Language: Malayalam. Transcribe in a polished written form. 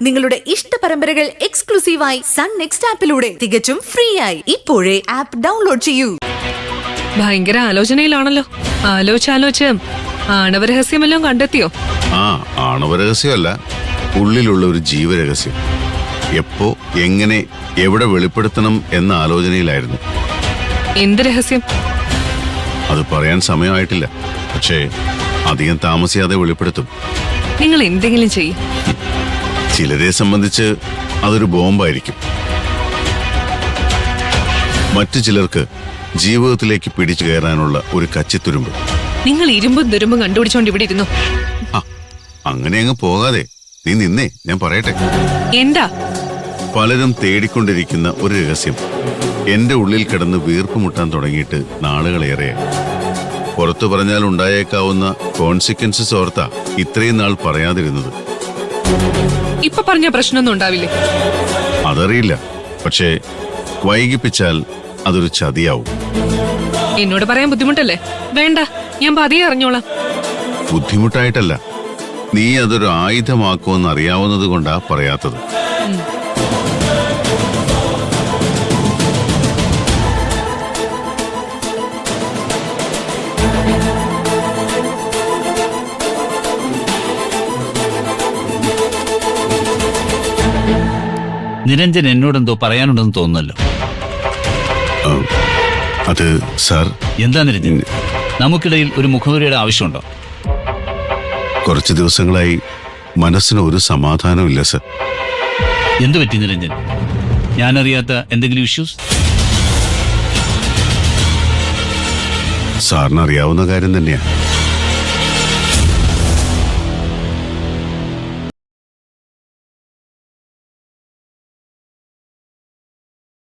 നിങ്ങളുടെ ഇഷ്ട പരമ്പരകൾ എക്സ്ക്ലൂസീവായി സൺ നെക്സ്റ്റ് ആപ്പിലൂടെ തികച്ചും ഫ്രീ ആയി ഇപ്പോഴേ ആപ്പ് ഡൗൺലോഡ് ചെയ്യൂ. ഭയങ്കര ആലോചനയിലാണല്ലോ. ആലോചിച്ച് ആണവരഹസ്യമെല്ലാം കണ്ടെത്തിയോ? ആണവരഹസ്യമല്ല, ഉള്ളിലുള്ള ഒരു ജീവരഹസ്യം. എപ്പോ, എങ്ങനെ, എവിടെ വെളിപ്പെടുത്തണം എന്ന ആലോചനയിലായിരുന്നു. എന്ത് രഹസ്യം? അത് പറയാൻ സമയമായിട്ടില്ല. പക്ഷേ അധികം താമസിയാതെ വെളിപ്പെടുത്തും. നിങ്ങൾ എന്തെങ്കിലും ചെയ്യും. ചിലരെ സംബന്ധിച്ച് അതൊരു ബോംബായിരിക്കും. മറ്റു ചിലർക്ക് ജീവിതത്തിലേക്ക് പിടിച്ചു കയറാനുള്ള ഒരു കച്ചിത്തുരുമ്പ്. നിങ്ങൾ ഇരുമ്പും തുരുമ്പും കണ്ടുപിടിച്ചോണ്ട് ഇവിടെ ഇരുന്നു. അങ്ങനെ അങ്ങ് പോകാതെ നീ നിന്നേ, ഞാൻ പറയട്ടെ. എന്താ? പലരും തേടിക്കൊണ്ടിരിക്കുന്ന ഒരു രഹസ്യം എന്റെ ഉള്ളിൽ കിടന്ന് വീർപ്പുമുട്ടാൻ തുടങ്ങിയിട്ട് നാളുകളേറെയായി. പുറത്തു പറഞ്ഞാൽ ഉണ്ടായേക്കാവുന്ന കോൺസിക്വൻസസ് ഓർത്താ ഇത്രയും നാൾ പറയാതിരുന്നത്. ഇപ്പൊ പറഞ്ഞ പ്രശ്നമൊന്നും ഉണ്ടാവില്ലേ? അതറിയില്ല, പക്ഷേ വൈകിപ്പിച്ചാൽ അതൊരു ചതിയാവും. എന്നോട് പറയാൻ ബുദ്ധിമുട്ടല്ലേ? വേണ്ട, ഞാൻ പതിയെ അറിഞ്ഞോളാം. ബുദ്ധിമുട്ടായിട്ടല്ല, നീ അതൊരു ആയുധമാക്കുമെന്ന് അറിയാവുന്നത് കൊണ്ടാ പറയാത്തത്. നിരഞ്ജൻ എന്നോടെന്തോ പറയാനുണ്ടെന്ന് തോന്നുന്നല്ലോ. അത് സാർ. എന്താ നിരഞ്ജൻ, നമുക്കിടയിൽ ഒരു മുഖവരിയുടെ ആവശ്യമുണ്ടോ? കുറച്ച് ദിവസങ്ങളായി മനസ്സിന് ഒരു സമാധാനമില്ല സർ. എന്തു പറ്റി നിരഞ്ജൻ? ഞാനറിയാത്ത എന്തെങ്കിലും ഇഷ്യൂസ്? സാറിന് അറിയാവുന്ന കാര്യം തന്നെയാ.